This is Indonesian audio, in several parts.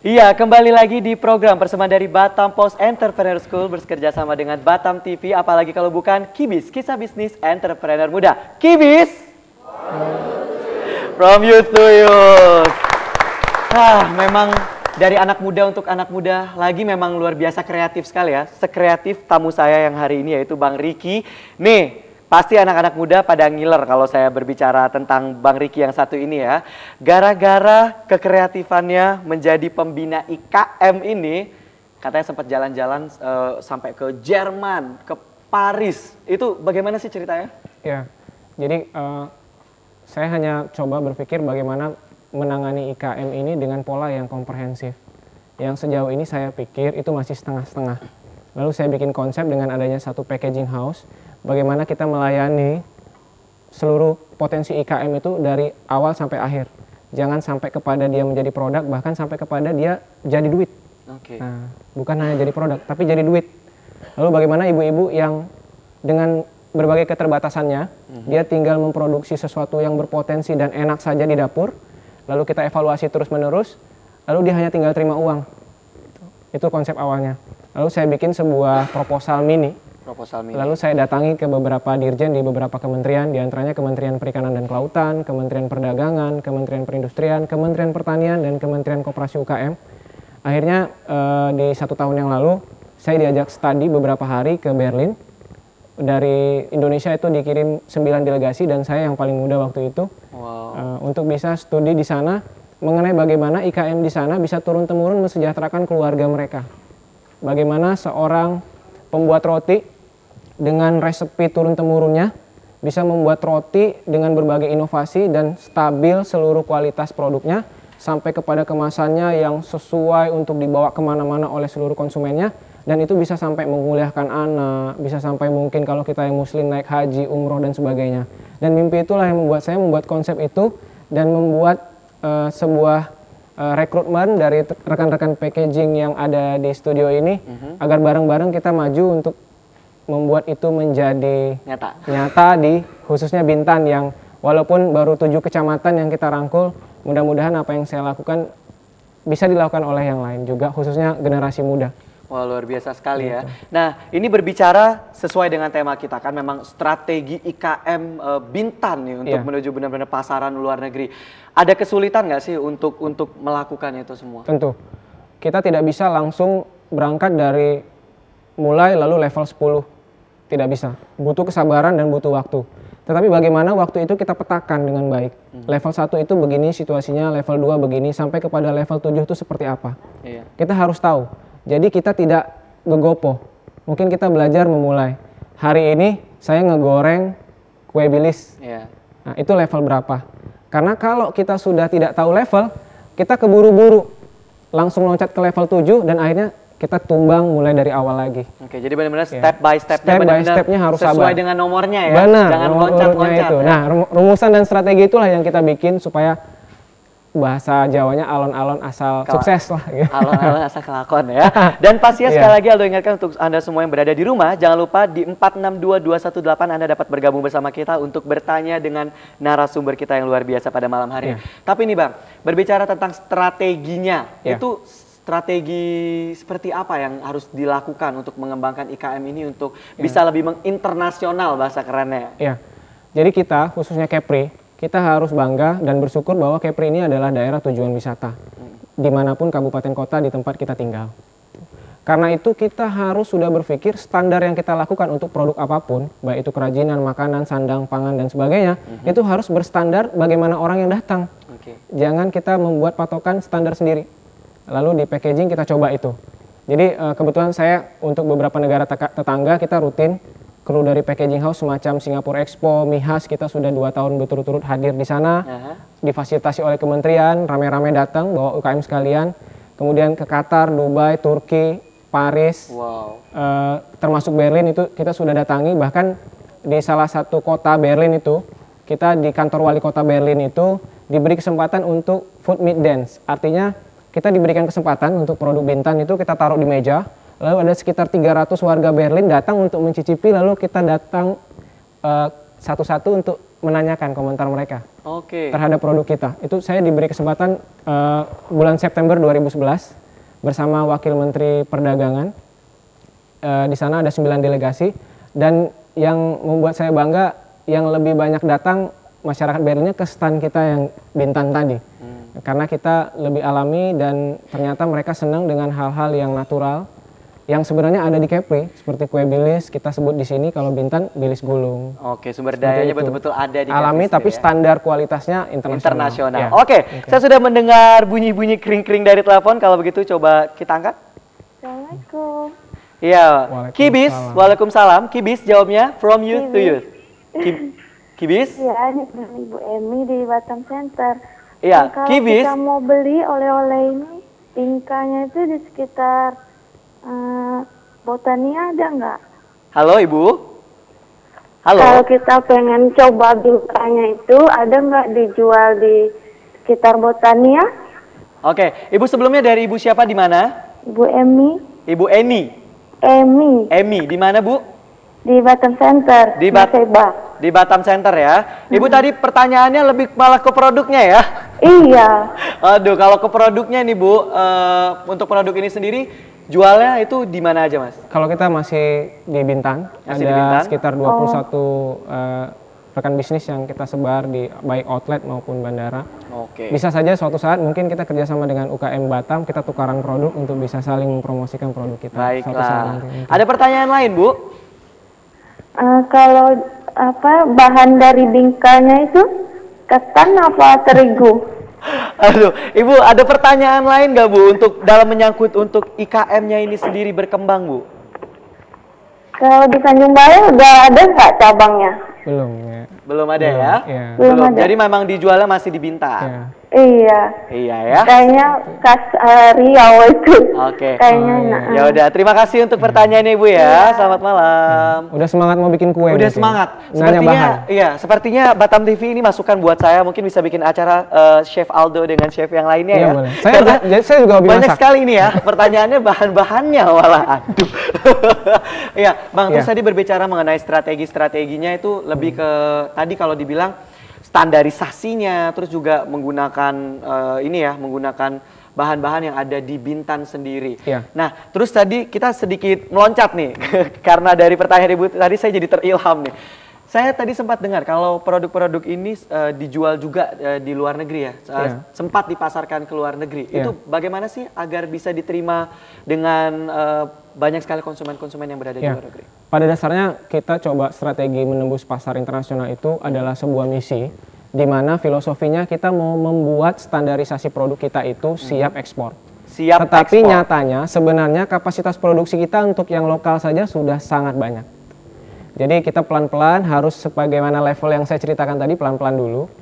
Iya, kembali lagi di program persembahan dari Batam Post Entrepreneur School bekerja sama dengan Batam TV, apalagi kalau bukan Kibis, kisah bisnis entrepreneur muda. Kibis, from youth to youth. Memang dari anak muda untuk anak muda lagi memang luar biasa kreatif sekali ya. Sekreatif tamu saya yang hari ini yaitu Bang Ricky. Nih, pasti anak-anak muda pada ngiler kalau saya berbicara tentang Bang Ricky yang satu ini ya. Gara-gara kekreatifannya menjadi pembina IKM ini, katanya sempat jalan-jalan sampai ke Jerman, ke Paris. Itu bagaimana sih ceritanya? Ya, jadi saya hanya coba berpikir bagaimana menangani IKM ini dengan pola yang komprehensif. Yang sejauh ini saya pikir itu masih setengah-setengah. Lalu saya bikin konsep dengan adanya satu packaging house, bagaimana kita melayani seluruh potensi IKM itu dari awal sampai akhir. Jangan sampai kepada dia menjadi produk, bahkan sampai kepada dia jadi duit. Nah, bukan hanya jadi produk, tapi jadi duit. Lalu bagaimana ibu-ibu yang dengan berbagai keterbatasannya, dia tinggal memproduksi sesuatu yang berpotensi dan enak saja di dapur, lalu kita evaluasi terus-menerus, lalu dia hanya tinggal terima uang. Itu konsep awalnya. Lalu saya bikin sebuah proposal mini. Lalu saya datangi ke beberapa dirjen di beberapa kementerian, diantaranya Kementerian Perikanan dan Kelautan, Kementerian Perdagangan, Kementerian Perindustrian, Kementerian Pertanian, dan Kementerian Koperasi UKM. Akhirnya di 1 tahun yang lalu, saya diajak studi beberapa hari ke Berlin. Dari Indonesia itu dikirim 9 delegasi dan saya yang paling muda waktu itu. Untuk bisa studi di sana mengenai bagaimana IKM di sana bisa turun-temurun mensejahterakan keluarga mereka. Bagaimana seorang pembuat roti dengan resepi turun-temurunnya bisa membuat roti dengan berbagai inovasi dan stabil seluruh kualitas produknya sampai kepada kemasannya yang sesuai untuk dibawa kemana-mana oleh seluruh konsumennya, dan itu bisa sampai menguliahkan anak, bisa sampai mungkin kalau kita yang muslim naik haji, umroh, dan sebagainya. Dan mimpi itulah yang membuat saya membuat konsep itu dan membuat sebuah rekrutmen dari rekan-rekan packaging yang ada di studio ini agar bareng-bareng kita maju untuk membuat itu menjadi nyata di khususnya Bintan yang walaupun baru 7 kecamatan yang kita rangkul, mudah-mudahan apa yang saya lakukan bisa dilakukan oleh yang lain juga, khususnya generasi muda. Wah, luar biasa sekali ya. Nah, ini berbicara sesuai dengan tema kita kan, memang strategi IKM Bintan nih untuk menuju benar-benar pasaran luar negeri. Ada kesulitan nggak sih untuk melakukan itu semua? Tentu. Kita tidak bisa langsung berangkat dari mulai lalu level 10. Tidak bisa. Butuh kesabaran dan butuh waktu. Tetapi bagaimana waktu itu kita petakan dengan baik. Level 1 itu begini situasinya, level 2 begini, sampai kepada level 7 itu seperti apa. Kita harus tahu. Jadi kita tidak ngegopoh. Mungkin kita belajar memulai. Hari ini saya ngegoreng kue bilis. Nah, itu level berapa? Karena kalau kita sudah tidak tahu level, kita keburu-buru langsung loncat ke level 7 dan akhirnya kita tumbang mulai dari awal lagi. Oke, jadi benar-benar step by step-nya harus sesuai sabar. dengan nomornya ya. Benar, jangan loncat-loncat. Itu. Ya. Nah, rumusan dan strategi itulah yang kita bikin supaya bahasa Jawanya alon-alon asal sukses lah. Gitu. Alon-alon asal kelakon ya. Dan pastinya sekali lagi Aldo ingatkan untuk Anda semua yang berada di rumah, jangan lupa di 462218 Anda dapat bergabung bersama kita untuk bertanya dengan narasumber kita yang luar biasa pada malam hari. Tapi nih Bang, berbicara tentang strateginya, itu strategi seperti apa yang harus dilakukan untuk mengembangkan IKM ini untuk bisa lebih menginternasional bahasa kerennya? Jadi kita khususnya Kepri, kita harus bangga dan bersyukur bahwa Kepri ini adalah daerah tujuan wisata dimanapun kabupaten kota di tempat kita tinggal. Karena itu kita harus sudah berpikir standar yang kita lakukan untuk produk apapun, baik itu kerajinan, makanan, sandang, pangan, dan sebagainya, itu harus berstandar bagaimana orang yang datang. Jangan kita membuat patokan standar sendiri. Lalu di packaging kita coba itu. Jadi kebetulan saya untuk beberapa negara tetangga kita rutin kru dari packaging house semacam Singapore Expo, MIHAS, kita sudah 2 tahun berturut-turut hadir di sana, difasilitasi oleh kementerian, rame-rame datang bawa UKM sekalian, kemudian ke Qatar, Dubai, Turki, Paris, termasuk Berlin itu kita sudah datangi, bahkan di salah satu kota Berlin itu, kita di kantor wali kota Berlin itu diberi kesempatan untuk food meet dance, artinya kita diberikan kesempatan untuk produk Bintan itu kita taruh di meja. Lalu ada sekitar 300 warga Berlin datang untuk mencicipi, lalu kita datang satu-satu untuk menanyakan komentar mereka. terhadap produk kita. Itu saya diberi kesempatan bulan September 2011 bersama Wakil Menteri Perdagangan. Di sana ada 9 delegasi, dan yang membuat saya bangga, yang lebih banyak datang masyarakat BRI-nya ke stand kita yang Bintan tadi. Karena kita lebih alami dan ternyata mereka senang dengan hal-hal yang natural yang sebenarnya ada di Kepri, seperti kue bilis kita sebut di sini, kalau Bintan bilis gulung. Oke, sumber dayanya betul-betul ada di alami Kepri, tapi ya? Standar kualitasnya internasional. Ya. Oke, saya sudah mendengar bunyi-bunyi kering-kering dari telepon. Kalau begitu coba kita angkat. Assalamualaikum. Iya, Kibis, waalaikumsalam. Kibis jawabnya from youth to youth. Kibis? Iya, ini dengan Ibu Emi di Batam Center. Iya, kalau Kibis. kita mau beli oleh-oleh ini, tingkahnya itu di sekitar Botania ada nggak? Halo Ibu. Halo. Kalau kita pengen coba bingkanya itu, ada nggak dijual di sekitar Botania? Oke, Ibu sebelumnya dari Ibu siapa di mana? Ibu Emi. Ibu Eni. Emi. Di mana Bu? Di Batam Center. Di Batam Center ya. Ibu tadi pertanyaannya lebih malah ke produknya ya? Iya. Aduh, kalau ke produknya nih Bu, untuk produk ini sendiri jualnya itu di mana aja Mas? Kalau kita masih di Bintan, masih ada di Bintan? sekitar 21 rekan bisnis yang kita sebar di baik outlet maupun bandara. Oke. Bisa saja suatu saat mungkin kita kerjasama dengan UKM Batam, kita tukaran produk untuk bisa saling mempromosikan produk kita. Baiklah. Ada pertanyaan lain Bu? Kalau bahan dari bingkanya itu ketan apa terigu? Aduh, Ibu ada pertanyaan lain nggak Bu untuk dalam menyangkut untuk IKM-nya ini sendiri berkembang Bu? Kalau di Tanjung Balai udah ada nggak cabangnya? Belum ya. Belum ada ya? Ya. Belum ada. Jadi memang dijualnya masih di Bintan. Ya. Iya. Iya ya. Kayaknya khas Riau itu. Oke. Kayaknya enak. Ya udah, terima kasih untuk pertanyaannya Ibu ya. Selamat malam. Udah semangat mau bikin kue. Udah mungkin. semangat. Nanya bahan. Sepertinya Batam TV ini masukan buat saya, mungkin bisa bikin acara Chef Aldo dengan chef yang lainnya Iya, ya. boleh. Saya juga hobi banyak masak. sekali ini ya pertanyaannya, bahan-bahannya malah. Aduh. Iya, Bang, terus tadi berbicara mengenai strategi-strateginya itu lebih ke tadi kalau dibilang standarisasinya, terus juga menggunakan menggunakan bahan-bahan yang ada di Bintan sendiri. Iya. Nah, terus tadi kita sedikit meloncat nih, karena dari pertanyaan Ibu tadi saya jadi terilham nih. Saya tadi sempat dengar kalau produk-produk ini dijual juga di luar negeri ya, sempat dipasarkan ke luar negeri. Itu bagaimana sih agar bisa diterima dengan banyak sekali konsumen-konsumen yang berada di luar negeri? Pada dasarnya kita coba strategi menembus pasar internasional itu adalah sebuah misi, di mana filosofinya kita mau membuat standarisasi produk kita itu siap ekspor. Tetapi nyatanya sebenarnya kapasitas produksi kita untuk yang lokal saja sudah sangat banyak. Jadi kita pelan-pelan harus sebagaimana level yang saya ceritakan tadi, pelan-pelan dulu.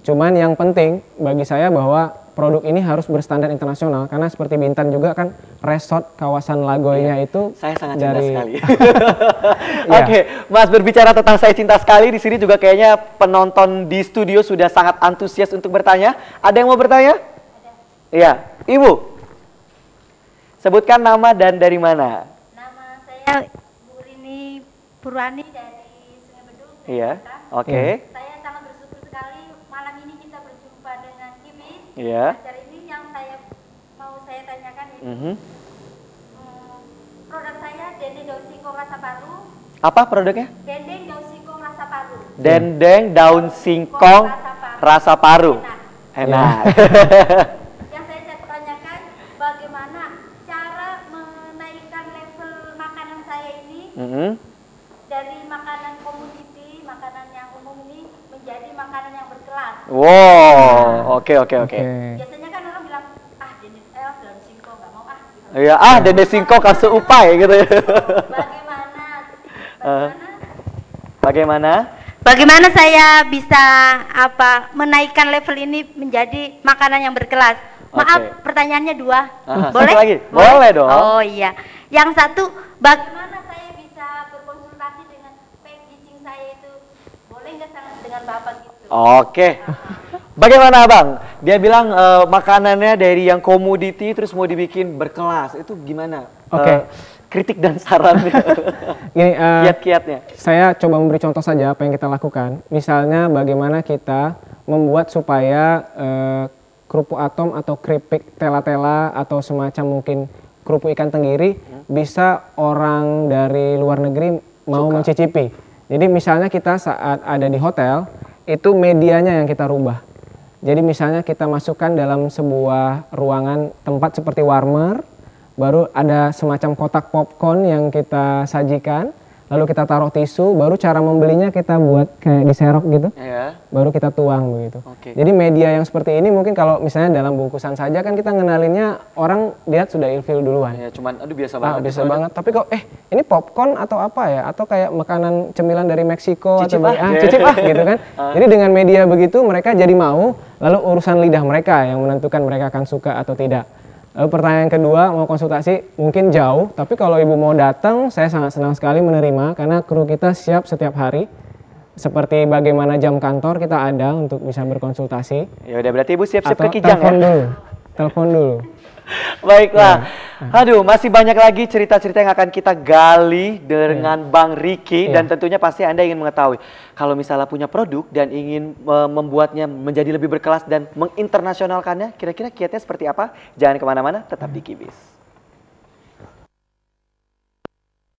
Cuman yang penting bagi saya bahwa produk ini harus berstandar internasional, karena seperti Bintan juga kan resort kawasan Lagoynya itu saya sangat cinta sekali. Ya. Oke, Mas, berbicara tentang saya cinta sekali, di sini juga kayaknya penonton di studio sudah sangat antusias untuk bertanya. Ada yang mau bertanya? Iya, Ibu. Sebutkan nama dan dari mana? Nama saya Purwani dari Sungai Bedung. Iya, oke. Saya sangat bersyukur sekali malam ini kita berjumpa dengan Kibis. Iya. Acara ini yang mau saya tanyakan ini. Produk saya Dendeng Daun Singkong Rasa Paru. Apa produknya? Dendeng Daun Singkong Rasa Paru. Dendeng Daun Singkong Rasa Paru. Enak. Yang saya tanyakan, bagaimana cara menaikkan level makanan saya ini dari makanan komoditi, makanan yang umum ini menjadi makanan yang berkelas. Wow, oke. Biasanya kan orang bilang, daun singkong nggak mau gitu. Iya, dendeng singkong kan seupai gitu ya. Bagaimana saya bisa menaikkan level ini menjadi makanan yang berkelas? Maaf, pertanyaannya dua. Boleh? Satu lagi? Boleh dong. Oh iya. Yang satu, bagaimana saya bisa berkonsultasi dengan packaging saya itu? Boleh nggak dengan Bapak gitu? Oke. Bagaimana Bang? Dia bilang makanannya dari yang komoditi terus mau dibikin berkelas. Itu gimana? Oke. Kritik dan sarannya. Gini, kiat-kiatnya. Saya coba memberi contoh saja apa yang kita lakukan. Misalnya bagaimana kita membuat supaya kerupuk atom atau keripik tela-tela atau semacam mungkin kerupuk ikan tenggiri bisa orang dari luar negeri mau mencicipi. Jadi misalnya kita saat ada di hotel, itu medianya yang kita rubah. Jadi misalnya kita masukkan dalam sebuah ruangan tempat seperti warmer, baru ada semacam kotak popcorn yang kita sajikan, lalu kita taruh tisu, baru cara membelinya kita buat kayak diserok gitu, baru kita tuang begitu. Jadi media yang seperti ini mungkin kalau misalnya dalam bungkusan saja kan kita ngenalinnya orang lihat sudah ilfil duluan. Ya, cuman aduh biasa banget. Biasa banget. Tapi kok ini popcorn atau apa ya? Atau kayak makanan cemilan dari Meksiko cicip atau cicip gitu kan? Jadi dengan media begitu mereka jadi mau, lalu urusan lidah mereka yang menentukan mereka akan suka atau tidak. Lalu pertanyaan kedua, mau konsultasi mungkin jauh, tapi kalau ibu mau datang, saya sangat senang sekali menerima karena kru kita siap setiap hari. Seperti bagaimana jam kantor kita ada untuk bisa berkonsultasi. Ya udah berarti ibu siap-siap ke Kijang ya. Telepon dulu. Baiklah. Aduh, masih banyak lagi cerita-cerita yang akan kita gali dengan Bang Ricky dan tentunya pasti Anda ingin mengetahui kalau misalnya punya produk dan ingin membuatnya menjadi lebih berkelas dan menginternasionalkannya, kira-kira kiatnya seperti apa? Jangan kemana-mana, tetap di Kibis.